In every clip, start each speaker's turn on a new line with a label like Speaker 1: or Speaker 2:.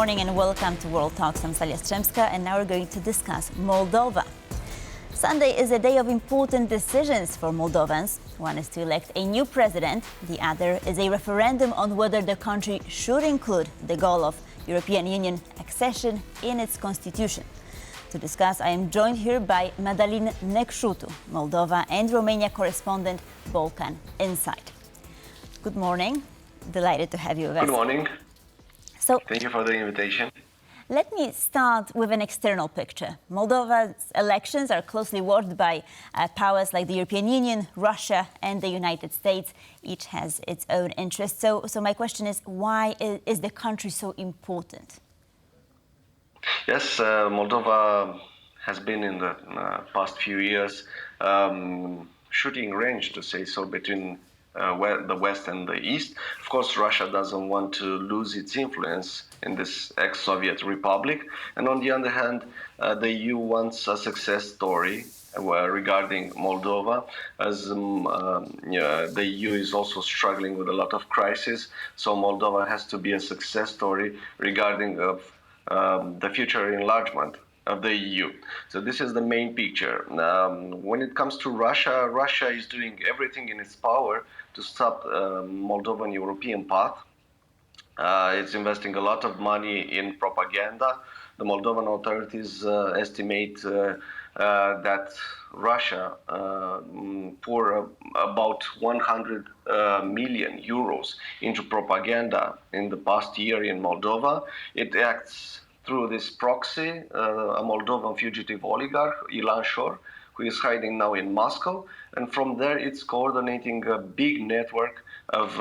Speaker 1: morning and welcome to World Talks. I'm Salia Strzemska and now we're going to discuss Moldova. Sunday is a day of important decisions for Moldovans. One is to elect a new president. The other is a referendum on whether the country should include the goal of European Union accession in its constitution. To discuss, I am joined here by Madalin Necsutu, Moldova and Romania correspondent, Balkan Insight. Good morning. Delighted to have you with us.
Speaker 2: Good morning.
Speaker 1: So,
Speaker 2: thank you for the invitation.
Speaker 1: Let me start with an external picture. Moldova's elections are closely watched by powers like the European Union, Russia and the United States. Each has its own interests. So my question is, why is the country so important?
Speaker 2: Yes, Moldova has been in the past few years shooting range, to say so, between the West and the East. Of course, Russia doesn't want to lose its influence in this ex-Soviet republic. And on the other hand, the EU wants a success story regarding Moldova, as the EU is also struggling with a lot of crises. So Moldova has to be a success story regarding the future enlargement of the EU. So this is the main picture. When it comes to Russia, Russia is doing everything in its power to stop Moldovan European path. It's investing a lot of money in propaganda. The Moldovan authorities estimate that Russia pour about 100 million euros into propaganda in the past year in Moldova. It acts through this proxy, a Moldovan fugitive oligarch, Ilan Shor, who is hiding now in Moscow. And from there, it's coordinating a big network of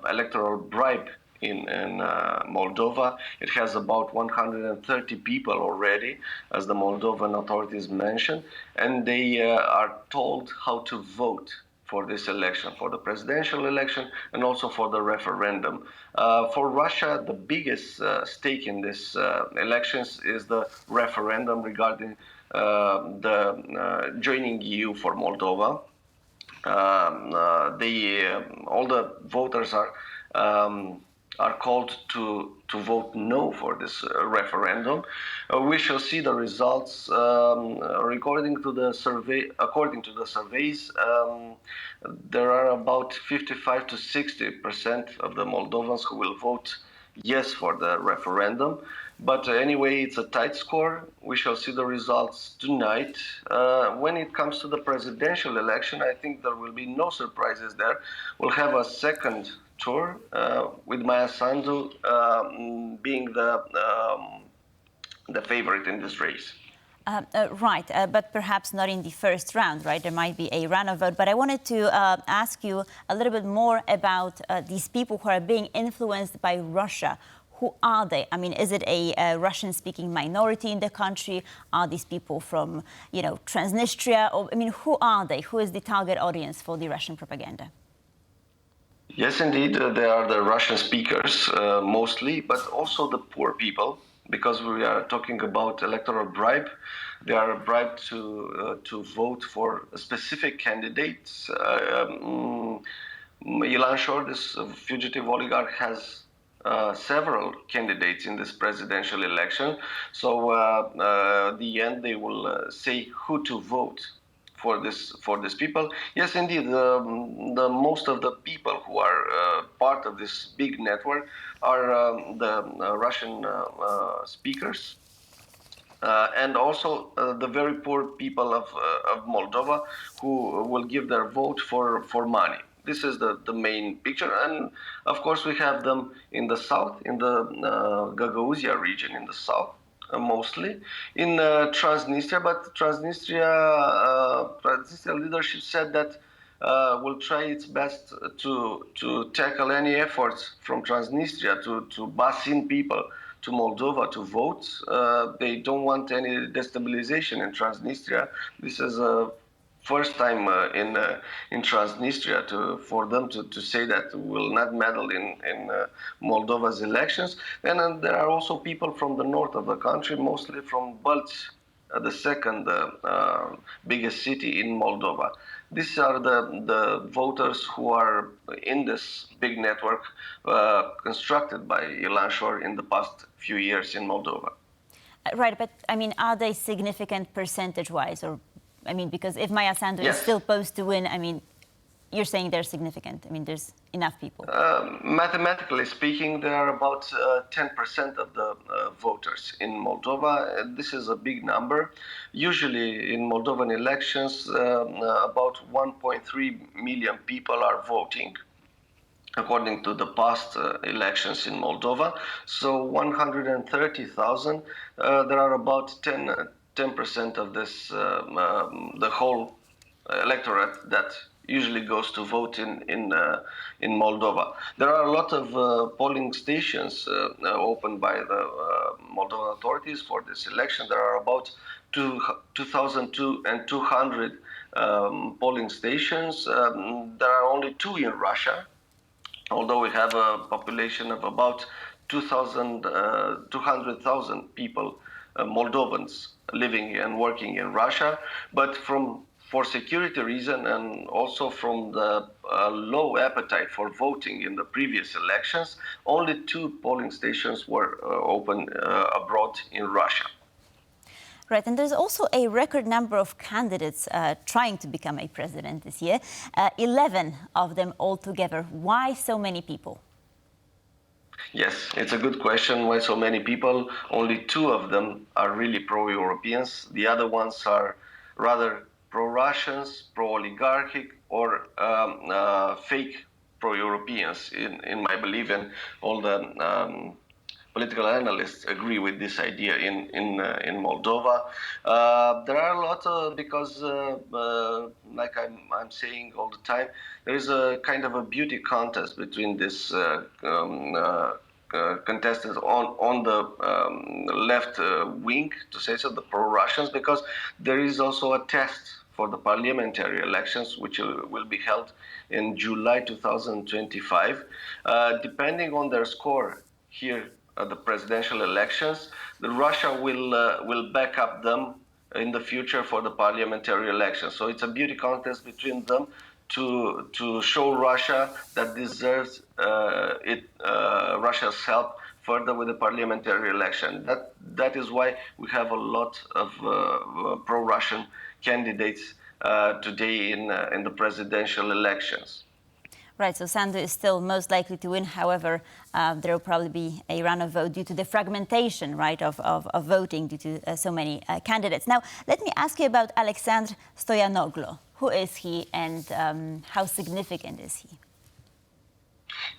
Speaker 2: electoral bribe in Moldova. It has about 130 people already, as the Moldovan authorities mentioned, and they are told how to vote for this election, for the presidential election and also for the referendum. For Russia, the biggest stake in this elections is the referendum regarding the joining EU for Moldova. All the voters are called to vote no for this referendum. We shall see the results. According to the surveys, there are about 55 to 60% of the Moldovans who will vote yes for the referendum. But anyway, it's a tight score. We shall see the results tonight. When it comes to the presidential election, I think there will be no surprises there. We'll have a second tour with Maya Sandu being the favorite in this race.
Speaker 1: Right, but perhaps not in the first round, right? There might be a runoff vote. But I wanted to ask you a little bit more about these people who are being influenced by Russia. Who are they? I mean, is it a Russian-speaking minority in the country? Are these people from, Transnistria? Or, I mean, who are they? Who is the target audience for the Russian propaganda?
Speaker 2: Yes, indeed, they are the Russian speakers mostly, but also the poor people, because we are talking about electoral bribe. They are bribed to vote for specific candidates. Ilan Shor, this fugitive oligarch, has several candidates in this presidential election. So at the end, they will say who to vote for this people. Yes, indeed, the most of the people who are part of this big network are the Russian speakers. And also the very poor people of Moldova who will give their vote for money. This is the main picture. And of course, we have them in the south, in the Gagauzia region in the south, mostly, in Transnistria. But Transnistria leadership said that will try its best to tackle any efforts from Transnistria to bus in people to Moldova to vote. They don't want any destabilization in Transnistria. This is a first time in Transnistria for them to say that we will not meddle in Moldova's elections. And there are also people from the north of the country, mostly from Balts the second biggest city in Moldova. These are the voters who are in this big network constructed by Ilan Shor in the past few years in Moldova.
Speaker 1: Right, but I mean, are they significant percentage-wise? Or, I mean, because if Maia Sandu is
Speaker 2: Yes.
Speaker 1: still posed to win, I mean, you're saying they're significant. I mean, there's enough people.
Speaker 2: Mathematically speaking, there are about 10% of the voters in Moldova. This is a big number. Usually in Moldovan elections, about 1.3 million people are voting, according to the past elections in Moldova. So 130,000, there are about 10% of this, the whole electorate that usually goes to vote in Moldova. There are a lot of polling stations opened by the Moldovan authorities for this election. There are about 2,200 polling stations. There are only 2 in Russia, although we have a population of about 200,000 people, Moldovans, living and working in Russia. But for security reason and also from the low appetite for voting in the previous elections, only 2 polling stations were open abroad in Russia.
Speaker 1: Right, and there's also a record number of candidates trying to become a president this year, 11 of them altogether. Why so many people?
Speaker 2: Yes, it's a good question. Why so many people? Only 2 of them are really pro-Europeans. The other ones are rather pro-Russians, pro-oligarchic, or fake pro-Europeans, in my belief, and all the political analysts agree with this idea in Moldova. There are a lot because, like I'm saying all the time, there is a kind of a beauty contest between this contestants on the left wing, to say so, the pro-Russians, because there is also a test for the parliamentary elections, which will be held in July 2025. Depending on their score here at the presidential elections, Russia will back up them in the future for the parliamentary elections. So it's a beauty contest between them to show Russia that deserves Russia's help further with the parliamentary election. That is why we have a lot of pro-Russian candidates today in the presidential elections.
Speaker 1: Right, so Sandu is still most likely to win. However, there will probably be a runoff vote due to the fragmentation, right, of voting due to so many candidates. Now, let me ask you about Alexandra Stanu. Who is he and how significant is he?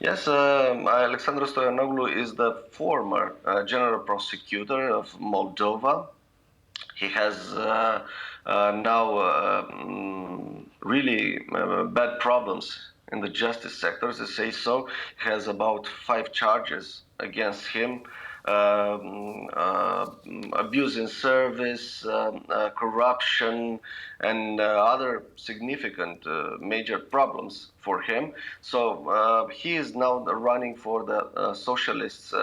Speaker 2: Yes, Alexandra Stanu is the former general prosecutor of Moldova. He has now really bad problems in the justice sector, to say so. He has about 5 charges against him. Abuse in service, corruption, and other significant major problems for him. So he is now running for the Socialist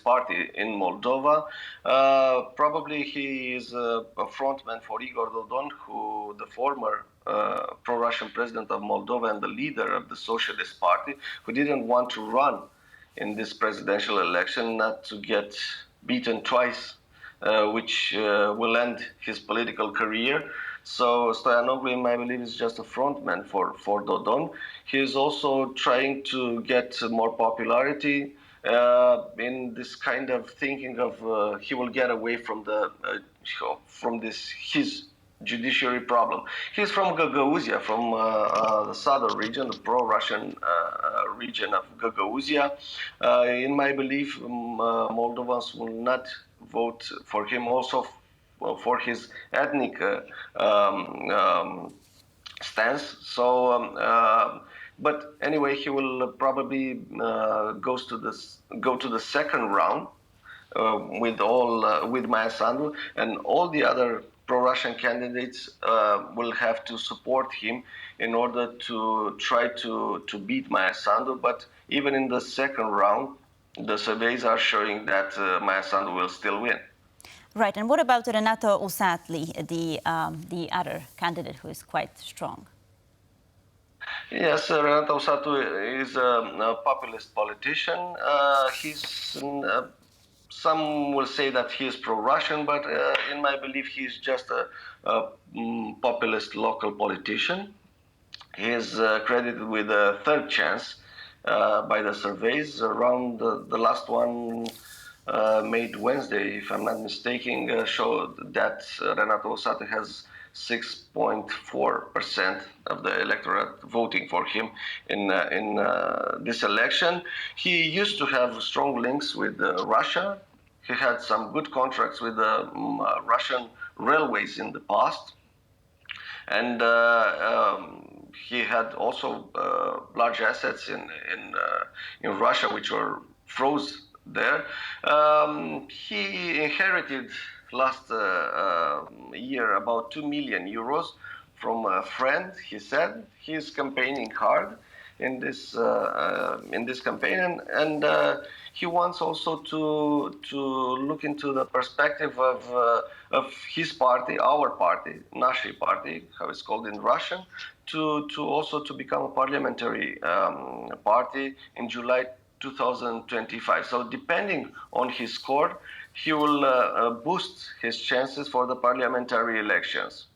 Speaker 2: Party in Moldova. Probably he is a frontman for Igor Dodon, who the former pro-Russian president of Moldova and the leader of the Socialist Party, who didn't want to run in this presidential election, not to get beaten twice, which will end his political career. So Stoyanoglu, in my belief, is just a frontman for Dodon. He is also trying to get more popularity in this kind of thinking of he will get away from his judiciary problem. He's from Gagauzia, from the southern region, the pro-Russian region of Gagauzia. In my belief, Moldovans will not vote for him also for his ethnic stance. So, but anyway, he will probably go to the second round with Maia Sandu, and all the other pro-Russian candidates will have to support him in order to try to beat Maia Sandu. But even in the second round, the surveys are showing that Maia Sandu will still win.
Speaker 1: Right, and what about Renato Usatli, the other candidate who is quite strong?
Speaker 2: Yes, Renato Stanu is a populist politician. Some will say that he is pro-Russian, but in my belief, he's just a populist local politician. He is credited with a third chance by the surveys. Around the last one made Wednesday, if I'm not mistaken, showed that Renato Usatli has 6.4% of the electorate voting for him in this election. He used to have strong links with Russia. He had some good contracts with Russian railways in the past. And he had also large assets in Russia, which were froze there. He inherited last year about 2 million euros from a friend. He said he is campaigning hard in this campaign, and he wants also to look into the perspective of his party, our party, Nashi party, how it's called in Russian, to also to become a parliamentary party in July 2025. So depending on his score, he will boost his chances for the parliamentary elections.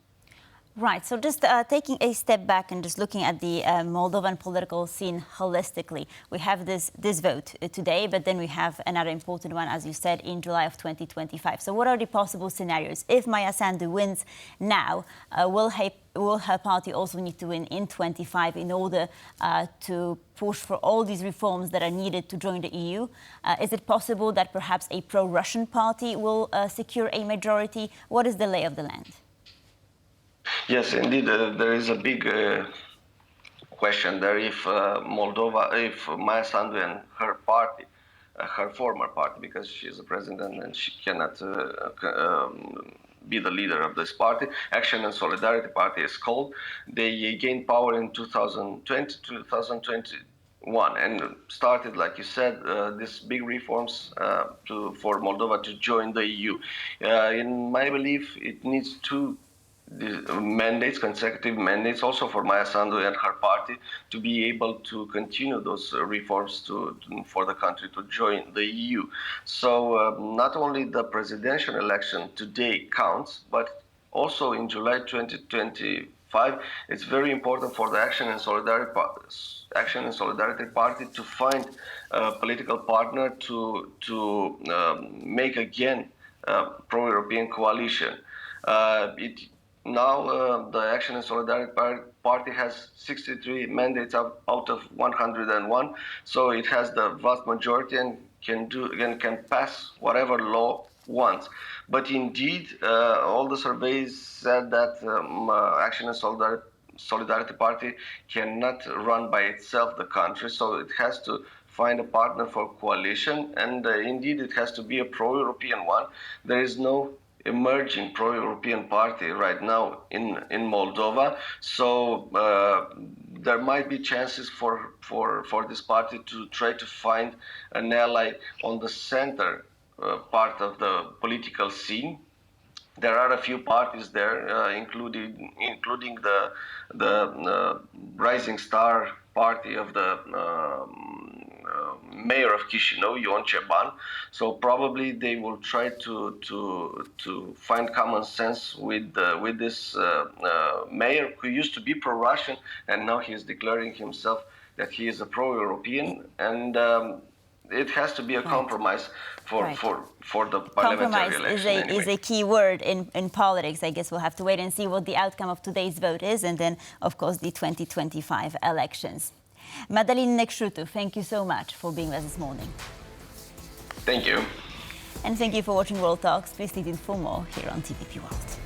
Speaker 1: Right, so just taking a step back and just looking at the Moldovan political scene holistically, we have this vote today, but then we have another important one, as you said, in July of 2025. So what are the possible scenarios? If Maia Sandu wins now, will her party also need to win in 25 in order to push for all these reforms that are needed to join the EU? Is it possible that perhaps a pro-Russian party will secure a majority? What is the lay of the land?
Speaker 2: Yes, indeed, there is a big question there if if Maia Sandu and her party, her former party, because she's a president and she cannot be the leader of this party, Action and Solidarity Party is called, they gained power in 2020, 2021, and started, like you said, these big reforms for Moldova to join the EU. In my belief, it needs two mandates, consecutive mandates, also for Maia Sandu and her party to be able to continue those reforms for the country to join the EU. So not only the presidential election today counts, but also in July 2025, it's very important for the Action and Solidarity Party to find a political partner to make again a pro-European coalition. Now, the Action and Solidarity Party has 63 mandates out of 101, so it has the vast majority and can pass whatever law wants. But indeed, all the surveys said that Action and Solidarity Party cannot run by itself the country, so it has to find a partner for coalition, and indeed it has to be a pro-European one. There is no emerging pro-European party right now in Moldova, so there might be chances for this party to try to find an ally on the center part of the political scene. There are a few parties there, including the Rising Star party of the mayor of Chisinau, Ion Ceban. So probably they will try to find common sense with this mayor who used to be pro-Russian, and now he is declaring himself that he is a pro-European, and it has to be a compromise for the parliamentary election.
Speaker 1: Compromise is a key word in politics. I guess we'll have to wait and see what the outcome of today's vote is, and then, of course, the 2025 elections. Madalin Necsutu, thank you so much for being with us this morning.
Speaker 2: Thank you.
Speaker 1: And thank you for watching World Talks. Please stay tuned for more here on TVP World.